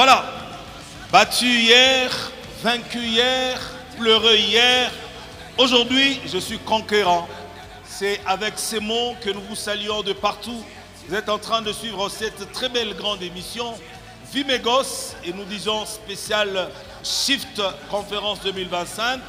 Voilà, battu hier, vaincu hier, pleureux hier. Aujourd'hui, je suis conquérant. C'est avec ces mots que nous vous saluons de partout. Vous êtes en train de suivre cette très belle grande émission Vimegos et nous disons spécial Shift Conférence 2025.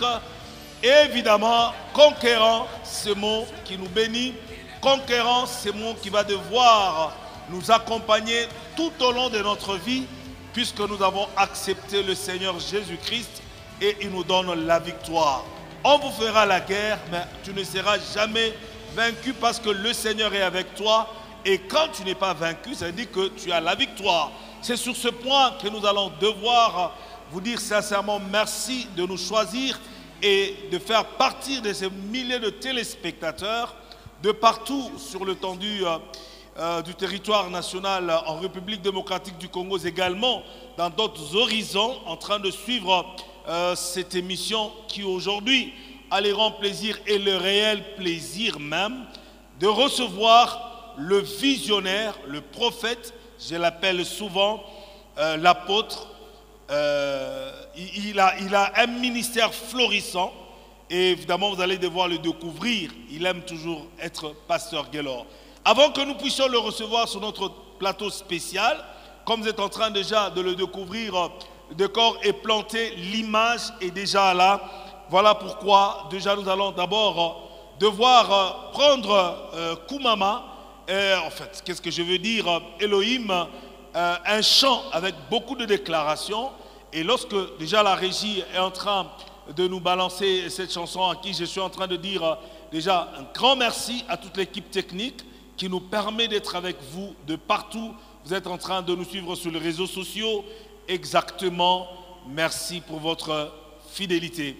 Et évidemment, conquérant, ce mot qui nous bénit. Conquérant, ce mot qui va devoir nous accompagner tout au long de notre vie, puisque nous avons accepté le Seigneur Jésus-Christ et il nous donne la victoire. On vous fera la guerre, mais tu ne seras jamais vaincu parce que le Seigneur est avec toi. Et quand tu n'es pas vaincu, ça veut dire que tu as la victoire. C'est sur ce point que nous allons devoir vous dire sincèrement merci de nous choisir et de faire partie de ces milliers de téléspectateurs de partout sur l'étendue du territoire national en République démocratique du Congo, également dans d'autres horizons, en train de suivre cette émission qui aujourd'hui a le grand plaisir et le réel plaisir même de recevoir le visionnaire, le prophète, je l'appelle souvent l'apôtre. Il a un ministère florissant et évidemment vous allez devoir le découvrir. Il aime toujours être pasteur Guélor. Avant que nous puissions le recevoir sur notre plateau spécial, comme vous êtes en train déjà de le découvrir, le décor est planté, l'image est déjà là. Voilà pourquoi déjà nous allons d'abord devoir prendre Koumama, en fait, qu'est-ce que je veux dire, Elohim, un chant avec beaucoup de déclarations. Et lorsque déjà la régie est en train de nous balancer cette chanson, à qui je suis en train de dire déjà un grand merci à toute l'équipe technique qui nous permet d'être avec vous de partout. Vous êtes en train de nous suivre sur les réseaux sociaux. Exactement. Merci pour votre fidélité.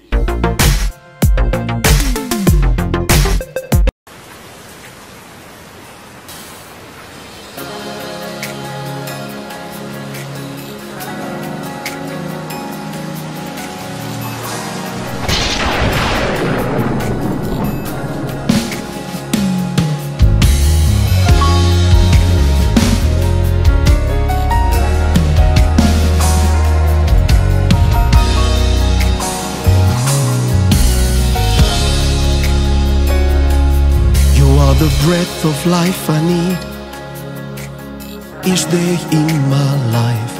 The breath of life I need each day in my life.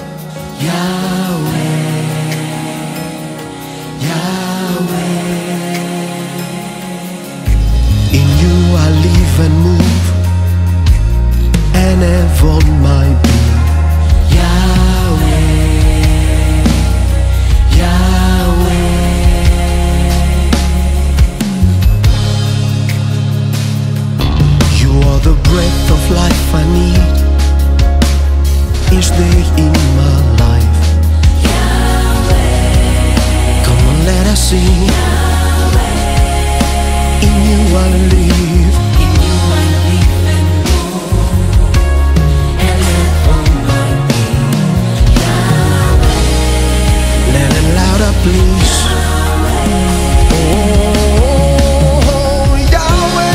Yahweh, Yahweh. In you I live and move and have all my being. Yahweh, Yahweh. The breath of life I need each day in my life. Yahweh, come on, let us sing. Yahweh, in you I live. In you I live and move and live on my being. Yahweh, let it louder, please. Yahweh. Oh. Yahweh,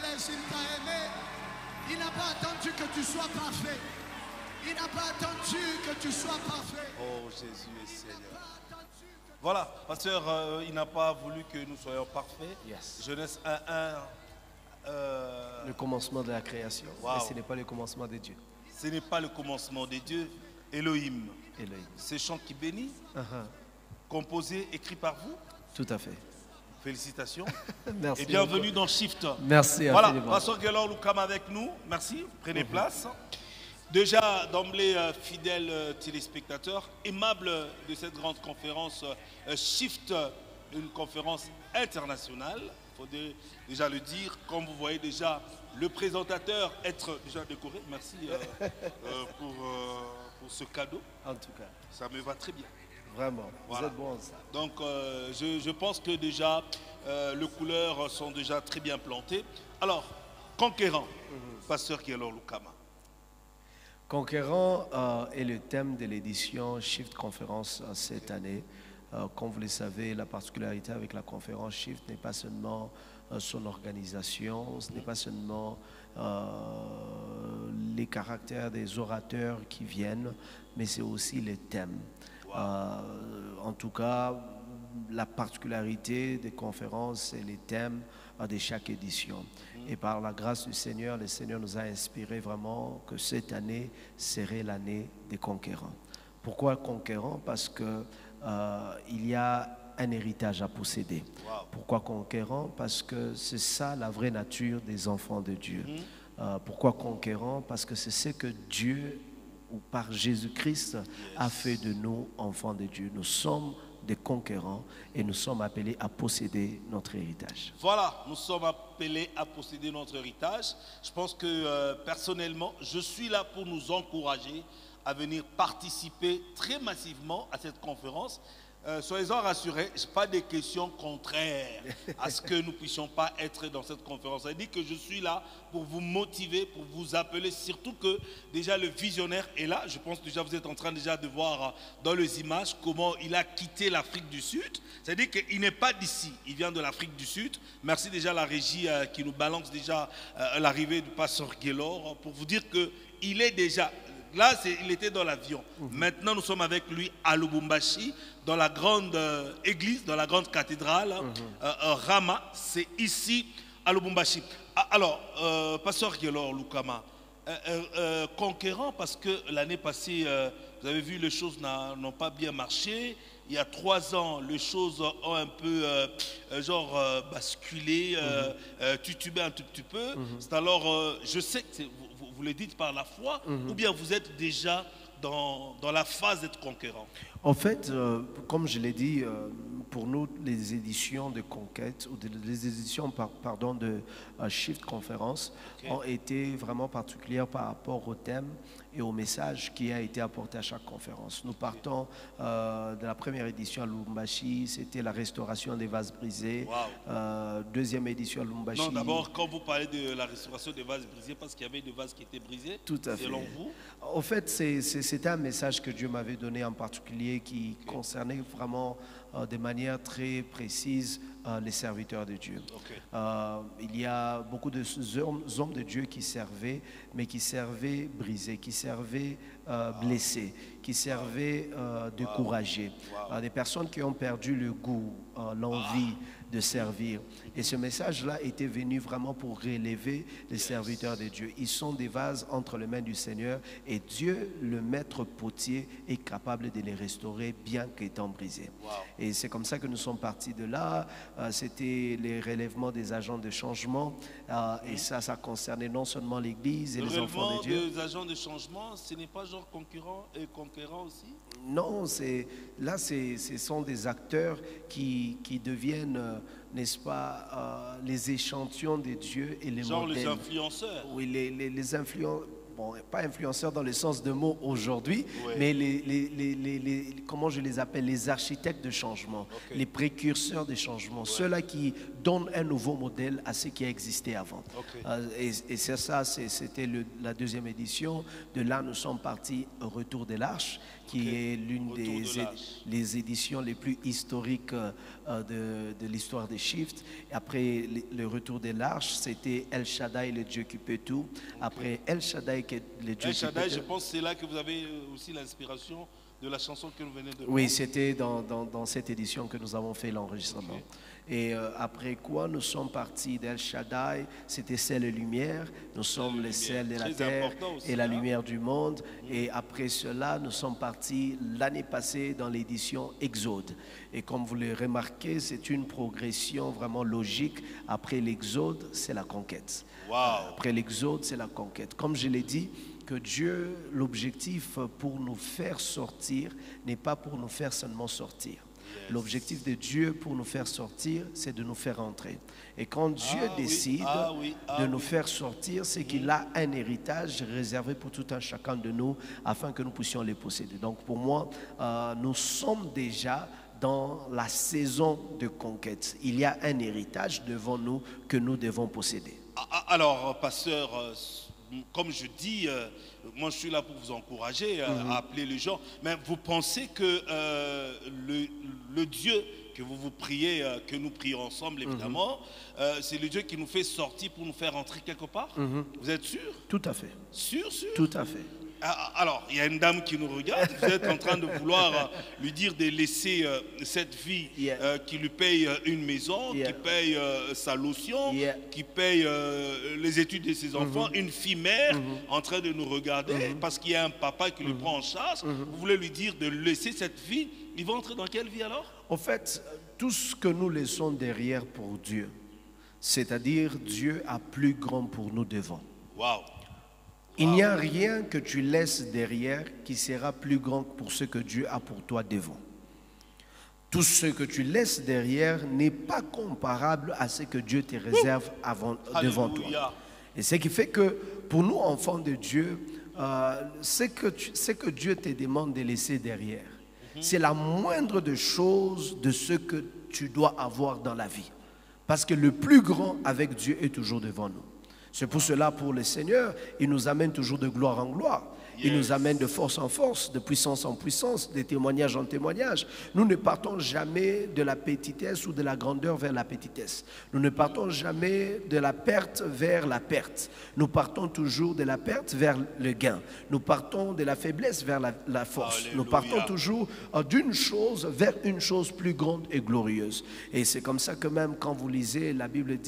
faiblesses, il t'a aimé. Il n'a pas attendu que tu sois parfait. Il n'a pas attendu que tu sois parfait. Oh, Jésus est Seigneur. Voilà, pasteur, il n'a pas voulu que nous soyons parfaits. Yes. Genèse 1:1. Le commencement de la création. Wow. Mais ce n'est pas le commencement de Dieu. Ce n'est pas le commencement de Dieu. Elohim. Elohim. C'est chant qui bénit, Uh-huh. composé, écrit par vous. Tout à fait. Félicitations. Merci. Et bienvenue dans Shift. Merci Voilà, infiniment. pasteur Gelor Lukama avec nous. Merci, prenez place. Déjà, d'emblée, fidèles téléspectateurs, aimables de cette grande conférence Shift, une conférence internationale. Il faut déjà le dire. Comme vous voyez déjà le présentateur être déjà décoré. Merci pour ce cadeau. En tout cas, Ça me va très bien. vraiment, Voilà. vous êtes bon en ça. Donc, je pense que déjà, les couleurs sont déjà très bien plantées. Alors, conquérant, pasteur Gelor Lukama. Conquérant est le thème de l'édition Shift Conférence cette année. Comme vous le savez, la particularité avec la conférence Shift n'est pas seulement son organisation, ce n'est pas seulement les caractères des orateurs qui viennent, mais c'est aussi les thèmes. En tout cas, la particularité des conférences, c'est les thèmes de chaque édition. Et par la grâce du Seigneur, le Seigneur nous a inspiré vraiment que cette année serait l'année des conquérants. Pourquoi conquérants? Parce que il y a un héritage à posséder. Wow. Pourquoi conquérants? Parce que c'est ça la vraie nature des enfants de Dieu. Pourquoi conquérants? Parce que c'est ce que Dieu, ou par Jésus-Christ, a fait de nous enfants de Dieu. Nous sommes des conquérants et nous sommes appelés à posséder notre héritage. Voilà, nous sommes appelés à posséder notre héritage. Je pense que personnellement, je suis là pour nous encourager à venir participer très massivement à cette conférence. Soyez-en rassurés, je n'ai pas de questions contraires à ce que nous ne puissions pas être dans cette conférence. Ça dit que je suis là pour vous motiver, pour vous appeler, surtout que déjà le visionnaire est là. Je pense déjà vous êtes en train déjà de voir dans les images comment il a quitté l'Afrique du Sud. C'est-à-dire qu'il n'est pas d'ici, il vient de l'Afrique du Sud. Merci déjà à la régie qui nous balance déjà l'arrivée du pasteur Gelor pour vous dire qu'il est déjà... Là, il était dans l'avion. Maintenant, nous sommes avec lui à Lubumbashi, dans la grande église, dans la grande cathédrale, Rama. C'est ici, à Lubumbashi. Alors, pasteur Gelor Lukama, conquérant, parce que l'année passée, vous avez vu, les choses n'ont pas bien marché. Il y a 3 ans, les choses ont un peu basculé, titubé un tout petit peu. C'est alors, je sais que vous le dites par la foi, ou bien vous êtes déjà dans la phase d'être conquérant? En fait, comme je l'ai dit, pour nous, les éditions de Conquête, ou les éditions de Shift Conférence, ont été vraiment particulières par rapport au thème et au message qui a été apporté à chaque conférence. Nous partons de la première édition à Lubumbashi, c'était la restauration des vases brisés. Deuxième édition à Lubumbashi. Non, d'abord, quand vous parlez de la restauration des vases brisés, parce qu'il y avait des vases qui étaient brisés, tout à fait. Selon vous? En fait, c'était un message que Dieu m'avait donné en particulier qui concernait vraiment de manière très précise les serviteurs de Dieu. Il y a beaucoup de hommes de Dieu qui servaient, mais qui servaient brisés, qui servaient blessés, qui servaient découragés. Des personnes qui ont perdu le goût, l'envie de servir. Et ce message-là était venu vraiment pour relever les serviteurs de Dieu. Ils sont des vases entre les mains du Seigneur et Dieu, le maître potier, est capable de les restaurer bien qu'étant brisés. Et c'est comme ça que nous sommes partis de là. C'était les relèvements des agents de changement. Et ça concernait non seulement l'Église et les enfants de Dieu. Le des agents de changement, ce n'est pas genre concurrent et conquérant aussi? Non, ce sont des acteurs qui deviennent, n'est-ce pas, les échantillons de Dieu et les genre modèles. les influenceurs? Oui, les influenceurs. bon, pas influenceurs dans le sens de mots aujourd'hui, Ouais. mais comment je les appelle, les architectes de changement, Ok. les précurseurs des changements, ceux-là qui donnent un nouveau modèle à ce qui a existé avant. Ok. Et c'est ça, c'était la deuxième édition. De là, nous sommes partis au Retour de l'Arche, qui Ok. est l'une Retour de l'Arche. les éditions les plus historiques de l'histoire des Shifts. Après le Retour de l'Arche, c'était El Shaddai, le Dieu qui peut tout. Après El Shaddai, qui est le Dieu El qui peut Shaddai, tout. je pense que c'est là que vous avez aussi l'inspiration de la chanson que nous venez de Oui, voir. c'était dans cette édition que nous avons fait l'enregistrement. Ok. Et après quoi, nous sommes partis d'El Shaddai, c'était Ciel et Lumière. Nous sommes et les ciels de la Très terre important aussi, et la hein. lumière du monde. Et après cela, nous sommes partis l'année passée dans l'édition Exode. Et comme vous le remarquez, c'est une progression vraiment logique. Après l'Exode, c'est la conquête. Wow. Après l'Exode, c'est la conquête. Comme je l'ai dit, que Dieu, l'objectif pour nous faire sortir n'est pas pour nous faire seulement sortir. L'objectif de Dieu pour nous faire sortir, c'est de nous faire entrer. Et quand Dieu Ah oui, décide ah oui, ah de nous oui. faire sortir, c'est qu'il a un héritage réservé pour tout un chacun de nous afin que nous puissions les posséder. Donc pour moi, nous sommes déjà dans la saison de conquête. Il y a un héritage devant nous que nous devons posséder. Alors, pasteur, comme je dis, moi je suis là pour vous encourager à appeler les gens. Mais vous pensez que le Dieu que vous priez, que nous prions ensemble évidemment, c'est le Dieu qui nous fait sortir pour nous faire entrer quelque part? Vous êtes sûr? Tout à fait. Sûr? Tout à fait. Alors, il y a une dame qui nous regarde, vous êtes en train de vouloir lui dire de laisser cette fille Yeah. qui lui paye une maison, Yeah. qui paye sa lotion, Yeah. qui paye les études de ses enfants, une fille mère en train de nous regarder parce qu'il y a un papa qui lui prend en charge. Vous voulez lui dire de laisser cette vie, il va entrer dans quelle vie alors? En fait, tout ce que nous laissons derrière pour Dieu, c'est-à-dire Dieu a plus grand pour nous devant. Waouh! Il n'y a rien que tu laisses derrière qui sera plus grand pour ce que Dieu a pour toi devant. Tout ce que tu laisses derrière n'est pas comparable à ce que Dieu te réserve devant toi. Alléluia. Et ce qui fait que pour nous, enfants de Dieu, ce que Dieu te demande de laisser derrière, c'est la moindre de choses de ce que tu dois avoir dans la vie. Parce que le plus grand avec Dieu est toujours devant nous. C'est pour cela, pour le Seigneur, il nous amène toujours de gloire en gloire. Il nous amène de force en force, de puissance en puissance, de témoignage en témoignage. Nous ne partons jamais de la petitesse ou de la grandeur vers la petitesse. Nous ne partons jamais de la perte vers la perte. Nous partons toujours de la perte vers le gain. Nous partons de la faiblesse vers la force. Alléluia. Nous partons toujours d'une chose vers une chose plus grande et glorieuse. Et c'est comme ça que même quand vous lisez, la Bible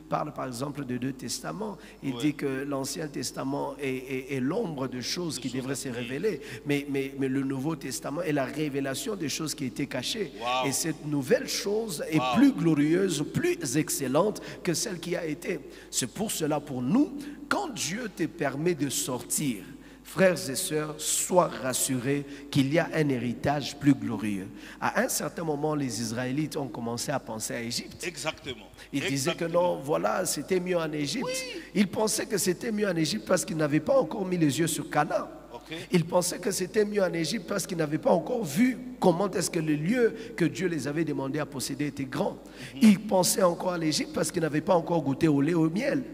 parle par exemple de deux testaments. Il dit que l'Ancien Testament est l'ombre de choses qui devraient se révéler. Mais le Nouveau Testament est la révélation des choses qui étaient cachées. Wow. Et cette nouvelle chose est Wow. plus glorieuse, plus excellente que celle qui a été. C'est pour cela, pour nous, quand Dieu te permet de sortir, frères et sœurs, sois rassurés qu'il y a un héritage plus glorieux. À un certain moment, les Israélites ont commencé à penser à Égypte. Exactement. Ils disaient que Exactement. non, voilà, c'était mieux en Égypte. Ils pensaient que c'était mieux en Égypte parce qu'ils n'avaient pas encore mis les yeux sur Canaan. Ok. Ils pensaient que c'était mieux en Égypte parce qu'ils n'avaient pas encore vu comment est-ce que le lieu que Dieu les avait demandé à posséder était grand. Ils pensaient encore à l'Égypte parce qu'ils n'avaient pas encore goûté au lait, au miel.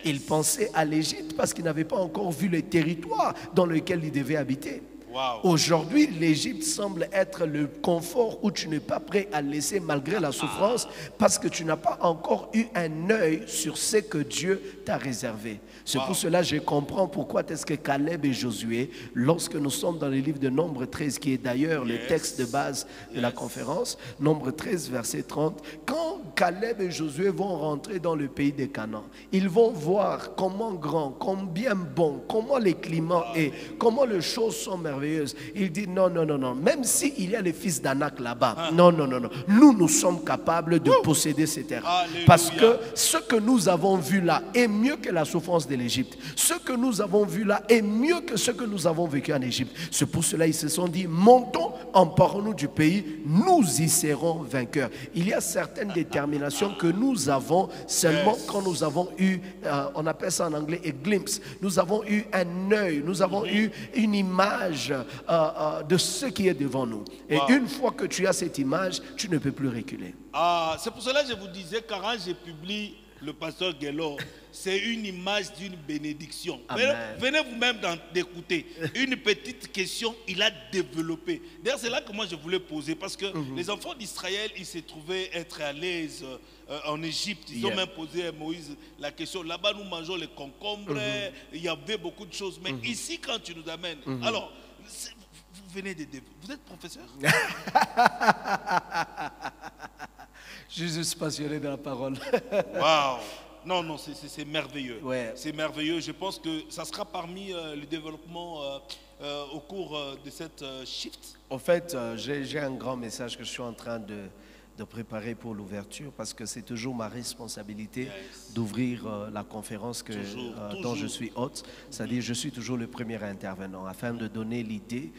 Ils pensaient à l'Égypte parce qu'ils n'avaient pas encore vu le territoire dans lequel ils devaient habiter. Wow. Aujourd'hui, l'Égypte semble être le confort où tu n'es pas prêt à laisser malgré la souffrance parce que tu n'as pas encore eu un œil sur ce que Dieu t'a réservé. C'est pour cela que je comprends pourquoi est-ce que Caleb et Josué, lorsque nous sommes dans le livre de Nombre 13, qui est d'ailleurs le texte de base de la conférence, Nombre 13, verset 30, quand Caleb et Josué vont rentrer dans le pays de Canaan, ils vont voir comment grand, combien bon, comment les climats est, comment les choses sont merveilleuses. merveilleuse. Il dit non, non, non, non. Même s'il y a les fils d'Anak là-bas, non, non, non, non. Nous sommes capables de posséder ces terres. Alléluia. Parce que ce que nous avons vu là est mieux que la souffrance de l'Égypte. Ce que nous avons vu là est mieux que ce que nous avons vécu en Égypte. C'est pour cela ils se sont dit, montons, emparons-nous du pays, nous y serons vainqueurs. Il y a certaines déterminations que nous avons seulement quand nous avons eu, on appelle ça en anglais a glimpse. Nous avons eu un œil, nous avons eu une image de ce qui est devant nous. Et Wow. une fois que tu as cette image, tu ne peux plus reculer. Ah, c'est pour cela que je vous disais, quand j'ai publié le pasteur Guélor, c'est une image d'une bénédiction. Amen. Venez vous-même d'écouter. Une petite question, il a développé. D'ailleurs, c'est là que moi je voulais poser, parce que les enfants d'Israël, ils se trouvaient être à l'aise en Égypte. Ils ont Yeah. même posé à Moïse la question. Là-bas, nous mangeons les concombres, il y avait beaucoup de choses. Mais ici, quand tu nous amènes, alors, vous venez de... Vous êtes professeur? Je suis passionné de la parole. Waouh! Non, non, c'est merveilleux. Ouais. C'est merveilleux. Je pense que ça sera parmi le développement au cours de cette shift. En fait, j'ai un grand message que je suis en train de préparer pour l'ouverture parce que c'est toujours ma responsabilité Yes. d'ouvrir la conférence Toujours, dont toujours. je suis hôte. C'est-à-dire je suis toujours le premier intervenant afin de donner l'idée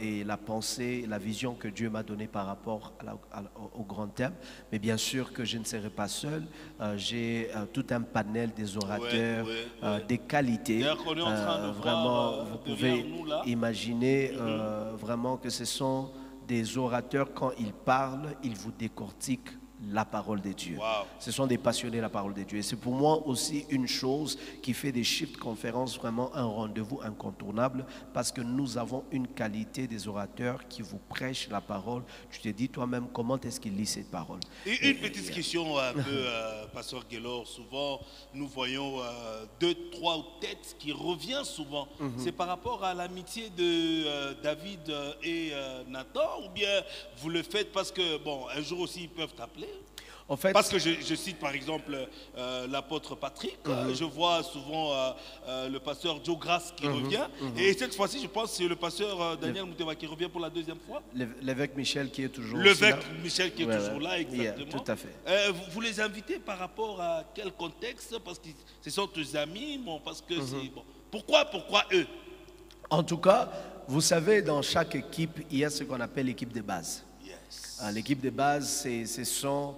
et la pensée, la vision que Dieu m'a donnée par rapport au grand thème. Mais bien sûr que je ne serai pas seul. J'ai tout un panel des orateurs, ouais. des qualités. D'ailleurs, qu'on est en train de vraiment, voir, vous derrière pouvez nous, là. imaginer vraiment que ce sont des orateurs, quand ils parlent, ils vous décortiquent la parole de Dieu. Wow. Ce sont des passionnés de la parole de Dieu. Et c'est pour moi aussi une chose qui fait des Shift Conférences vraiment un rendez-vous incontournable parce que nous avons une qualité des orateurs qui vous prêchent la parole. Tu te dis toi-même comment est-ce qu'ils lisent cette parole. Et une petite question un peu, Pasteur Guélor. Souvent, nous voyons 2, 3 têtes qui revient souvent. C'est par rapport à l'amitié de David et Nathan, ou bien vous le faites parce que, bon, un jour aussi ils peuvent t'appeler? En fait, Parce que je cite par exemple l'apôtre Patrick, je vois souvent le pasteur Joe Grace qui revient, et cette fois-ci je pense que c'est le pasteur Daniel Mouteba qui revient pour la deuxième fois. l'évêque Michel qui est toujours aussi L'évêque là. Michel qui est Ouais, toujours ouais. là, exactement. Yeah, tout à fait. Vous les invitez par rapport à quel contexte? Parce que ce sont tes amis, bon, parce que c'est bon. Pourquoi eux? En tout cas, vous savez, dans chaque équipe, il y a ce qu'on appelle l'équipe de base. Yes. L'équipe de base, ce sont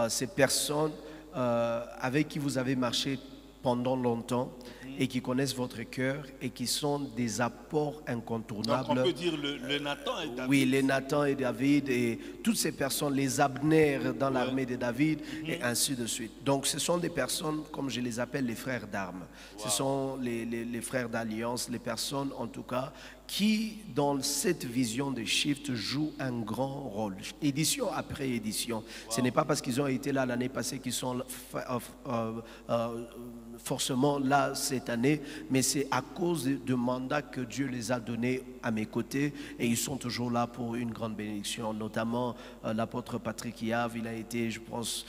ces personnes avec qui vous avez marché pendant longtemps et qui connaissent votre cœur et qui sont des apports Donc incontournables. on peut dire le Nathan et David. Oui, les Nathan et David et toutes ces personnes, les Abner dans l'armée de David et ainsi de suite. Donc ce sont des personnes, comme je les appelle, les frères d'armes. Ce sont les frères d'alliance, les personnes en tout cas qui, dans cette vision de Shift, jouent un grand rôle. Édition après édition. Ce n'est pas parce qu'ils ont été là l'année passée qu'ils sont forcément là cette année, mais c'est à cause du mandat que Dieu les a donné à mes côtés et ils sont toujours là pour une grande bénédiction, notamment l'apôtre Patrick Yave, il a été, je pense,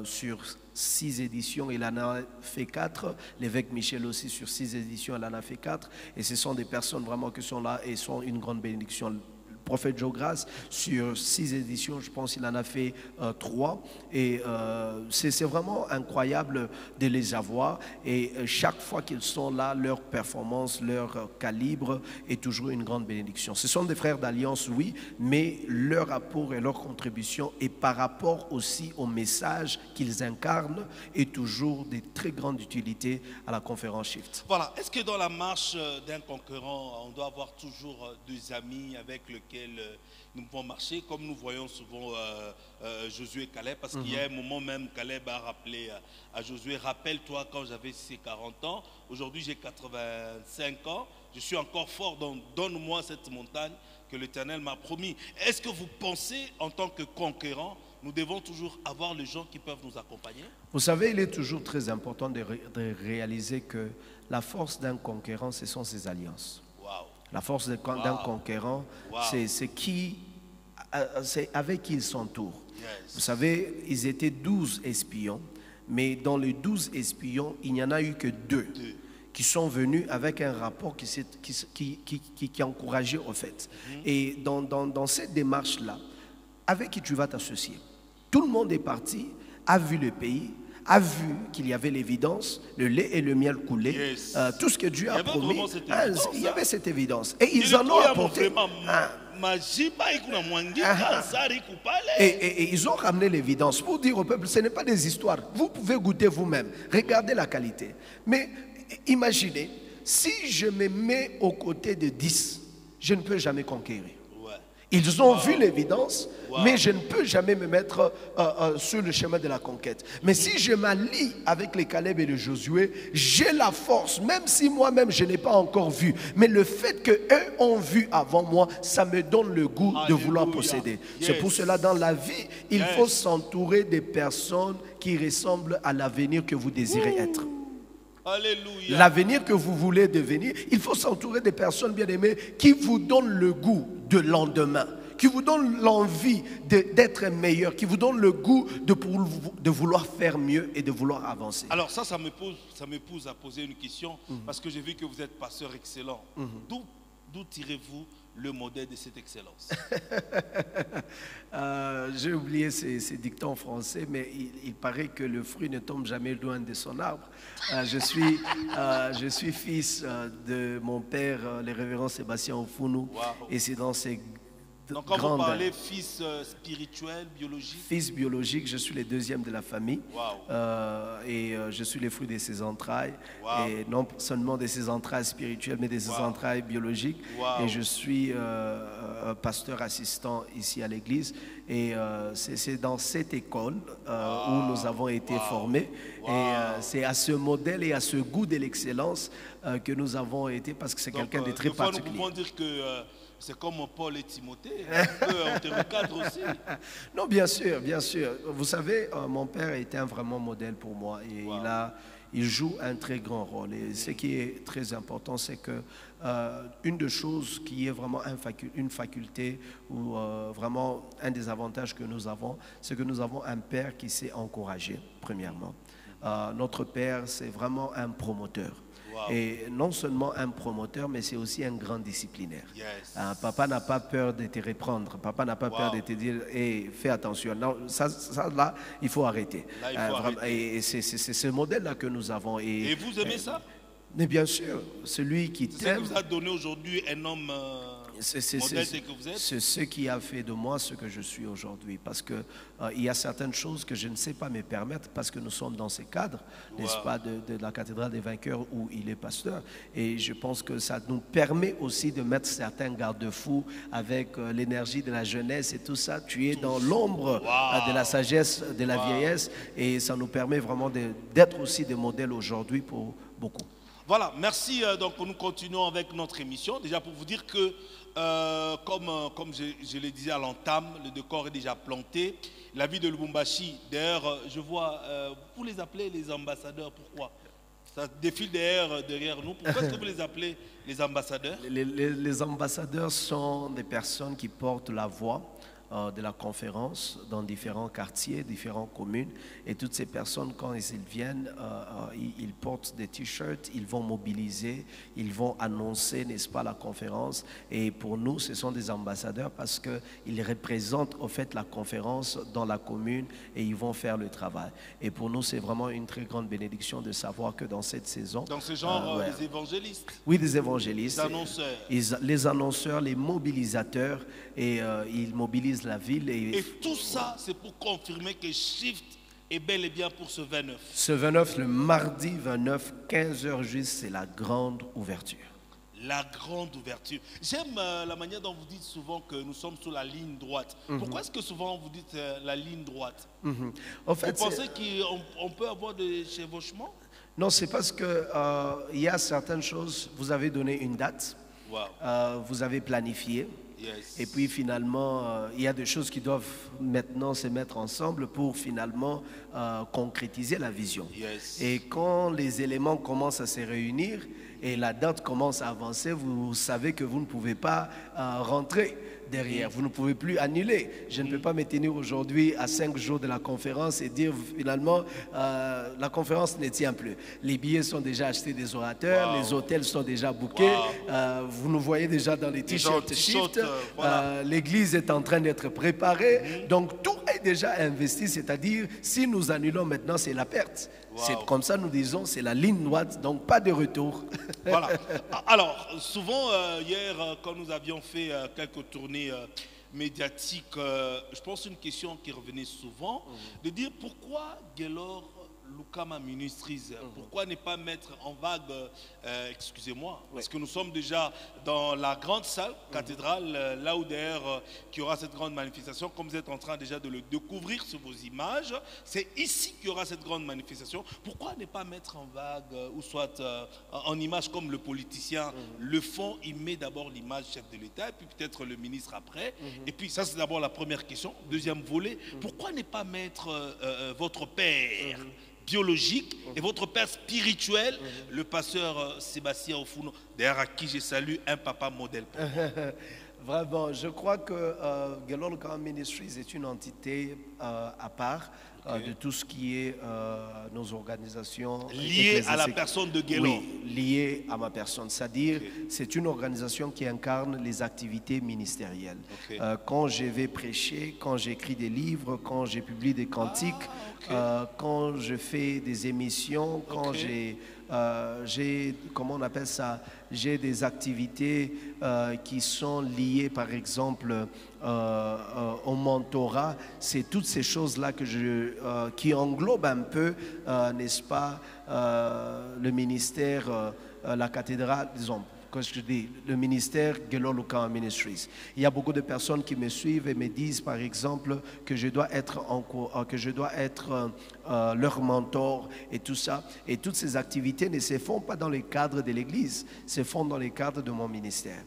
sur 6 éditions, il en a fait 4, l'évêque Michel aussi sur 6 éditions, il en a fait 4, et ce sont des personnes vraiment qui sont là et sont une grande bénédiction. Le prophète Joe Grace, sur 6 éditions, je pense qu'il en a fait 3. Et c'est vraiment incroyable de les avoir. Et chaque fois qu'ils sont là, leur performance, leur calibre est toujours une grande bénédiction. Ce sont des frères d'alliance, oui, mais leur apport et leur contribution, et par rapport aussi au message qu'ils incarnent, est toujours de très grande utilité à la conférence Shift. Voilà. Est-ce que dans la marche d'un conquérant, on doit avoir toujours deux amis avec lesquels nous pouvons marcher, comme nous voyons souvent Josué et Caleb, parce qu'il y a un moment même, Caleb a rappelé à Josué, rappelle-toi quand j'avais ces 40 ans, aujourd'hui j'ai 85 ans, je suis encore fort, donc donne-moi cette montagne que l'Éternel m'a promis. Est-ce que vous pensez, en tant que conquérant, nous devons toujours avoir les gens qui peuvent nous accompagner? Vous savez, il est toujours très important de réaliser que la force d'un conquérant, ce sont ses alliances. Waouh! La force d'un conquérant, Wow. c'est avec qui il s'entoure. Yes. Vous savez, ils étaient 12 espions, mais dans les 12 espions, il n'y en a eu que 2 qui sont venus avec un rapport qui encourageait au fait. Et dans cette démarche-là, avec qui tu vas t'associer? Tout le monde est parti, a vu le pays, a vu qu'il y avait l'évidence, le lait et le miel coulaient, Yes. Tout ce que Dieu Il y a avait promis, vraiment cette évidence, il y avait hein. cette évidence. Et ils en ont apporté. Et ils ont ramené l'évidence pour dire au peuple, ce n'est pas des histoires, vous pouvez goûter vous-même, regardez la qualité. Mais imaginez, si je me mets aux côtés de 10, je ne peux jamais conquérir. Ils ont vu l'évidence, mais je ne peux jamais me mettre sur le chemin de la conquête. Mais si je m'allie avec les Caleb et les Josué, j'ai la force, même si moi-même je n'ai pas encore vu. Mais le fait qu'eux ont vu avant moi, ça me donne le goût de vouloir Alléluia. posséder. Yes. C'est pour cela, dans la vie, il Yes. faut s'entourer des personnes qui ressemblent à l'avenir que vous désirez être. Alléluia. L'avenir que vous voulez devenir, il faut s'entourer des personnes bien-aimées qui vous donnent le goût de lendemain, qui vous donnent l'envie d'être meilleur, qui vous donnent le goût de vouloir faire mieux et de vouloir avancer. Alors ça me pousse à poser une question, parce que j'ai vu que vous êtes pasteur excellent. D'où tirez-vous le modèle de cette excellence? J'ai oublié ces dictons français, mais il paraît que le fruit ne tombe jamais loin de son arbre. Je suis fils de mon père, le révérend Sébastien Ofounou, Wow. et c'est dans ces Donc quand vous grandes... parlez fils spirituel, biologique, Fils biologique, je suis le deuxième de la famille. Wow. Je suis le fruit de ses entrailles. Wow. Et non seulement de ses entrailles spirituelles, mais de ses Wow. entrailles biologiques. Wow. Et je suis pasteur assistant ici à l'église. Et c'est dans cette école où nous avons été formés. Wow. Et c'est à ce modèle et à ce goût de l'excellence que nous avons été, parce que c'est Donc, quelqu'un de très des fois, particulier. nous pouvons dire que c'est comme Paul et Timothée. On te recadre aussi. Non, bien sûr, bien sûr. Vous savez, mon père était vraiment modèle pour moi et Wow. il joue un très grand rôle. Et ce qui est très important, c'est que une des choses qui est vraiment une faculté ou vraiment un des avantages que nous avons, c'est que nous avons un père qui s'est encouragé, premièrement. Notre père, c'est vraiment un promoteur. Wow. Et non seulement un promoteur, mais c'est aussi un grand disciplinaire. Yes. Papa n'a pas peur de te reprendre. Papa n'a pas Wow. peur de te dire, hey, fais attention. Non, ça là, il faut arrêter. Là, il faut Vraiment, arrêter. et c'est ce modèle-là que nous avons. Et vous aimez ça? Mais bien sûr, celui qui C'est ce qui t'aime, vous a donné aujourd'hui un homme modèle tel que vous êtes? c'est ce qui a fait de moi ce que je suis aujourd'hui. Parce que il y a certaines choses que je ne sais pas me permettre parce que nous sommes dans ces cadres, n'est-ce pas, de la cathédrale des vainqueurs où il est pasteur. Et je pense que ça nous permet aussi de mettre certains garde-fous avec l'énergie de la jeunesse et tout ça. Tu es dans l'ombre de la sagesse, de la vieillesse, et ça nous permet vraiment d'être aussi des modèles aujourd'hui pour beaucoup. Voilà, merci. Donc nous continuons avec notre émission. Déjà pour vous dire que, comme je le disais à l'entame, le décor est déjà planté. La ville de Lubumbashi, d'ailleurs, je vois, vous les appelez les ambassadeurs, pourquoi? Ça défile derrière nous. Pourquoi est-ce que vous les appelez les ambassadeurs? Les ambassadeurs sont des personnes qui portent la voix de la conférence dans différents quartiers, différentes communes. Et toutes ces personnes, quand ils viennent, ils portent des t-shirts, ils vont mobiliser, ils vont annoncer, n'est-ce pas, la conférence. Et pour nous, ce sont des ambassadeurs parce qu'ils représentent au fait la conférence dans la commune et ils vont faire le travail. Et pour nous, c'est vraiment une très grande bénédiction de savoir que dans cette saison... Dans ce genre, ouais. des évangélistes, Oui, des évangélistes. des annonceurs. Les annonceurs, les mobilisateurs, et ils mobilisent la ville. Et tout ça, c'est pour confirmer que Shift est bel et bien pour ce 29. Ce 29, le mardi 29, 15h juste, c'est la grande ouverture. La grande ouverture. J'aime la manière dont vous dites souvent que nous sommes sur la ligne droite. Pourquoi est-ce que souvent vous dites la ligne droite? En fait, Vous pensez qu'on peut avoir des chevauchements? non, c'est parce que il y a certaines choses, vous avez donné une date, Wow. vous avez planifié, Yes. et puis finalement, il y a des choses qui doivent maintenant se mettre ensemble pour finalement concrétiser la vision. Yes. Et quand les éléments commencent à se réunir et la date commence à avancer, vous savez que vous ne pouvez pas rentrer derrière. Vous ne pouvez plus annuler. Je ne peux pas me tenir aujourd'hui à 5 jours de la conférence et dire finalement la conférence ne tient plus. Les billets sont déjà achetés des orateurs, les hôtels sont déjà bookés. Vous nous voyez déjà dans les t-shirts Shift. L'église est en train d'être préparée. Donc tout est déjà investi, c'est-à-dire si nous annulons maintenant, c'est la perte. C'est comme ça nous disons, c'est la ligne droite, donc pas de retour. Voilà. Alors, souvent, hier, quand nous avions fait quelques tournées médiatiques, je pense une question qui revenait souvent, de dire pourquoi Gaylord Lukama Ministries, pourquoi ne pas mettre en vague, excusez-moi, parce que nous sommes déjà dans la grande salle cathédrale, là où d'ailleurs qu'il y aura cette grande manifestation, comme vous êtes en train déjà de le découvrir sur vos images, c'est ici qu'il y aura cette grande manifestation. Pourquoi ne pas mettre en vague, ou soit en image comme le politicien, le fond, il met d'abord l'image chef de l'État, et puis peut-être le ministre après, et puis ça c'est d'abord la première question. Deuxième volet, pourquoi ne pas mettre votre père biologique et votre père spirituel, le pasteur Sébastien Ofuno, d'ailleurs à qui je salue, un papa modèle pour moi. Vraiment, je crois que Gaylord Lukama Ministries est une entité à part de tout ce qui est nos organisations liées à la personne de Gaylord. Oui, liées à ma personne. C'est-à-dire, c'est une organisation qui incarne les activités ministérielles. Quand je vais prêcher, quand j'écris des livres, quand je publie des cantiques, quand je fais des émissions, quand j'ai, comment on appelle ça, j'ai des activités qui sont liées, par exemple, au mentorat. C'est toutes ces choses-là que qui englobent un peu, n'est-ce pas, le ministère, la cathédrale, disons, que je dis, le ministère Gaylord Lukama Ministries. Il y a beaucoup de personnes qui me suivent et me disent, par exemple, que je dois être, leur mentor et tout ça. Et toutes ces activités ne se font pas dans le cadre de l'Église, se font dans le cadre de mon ministère.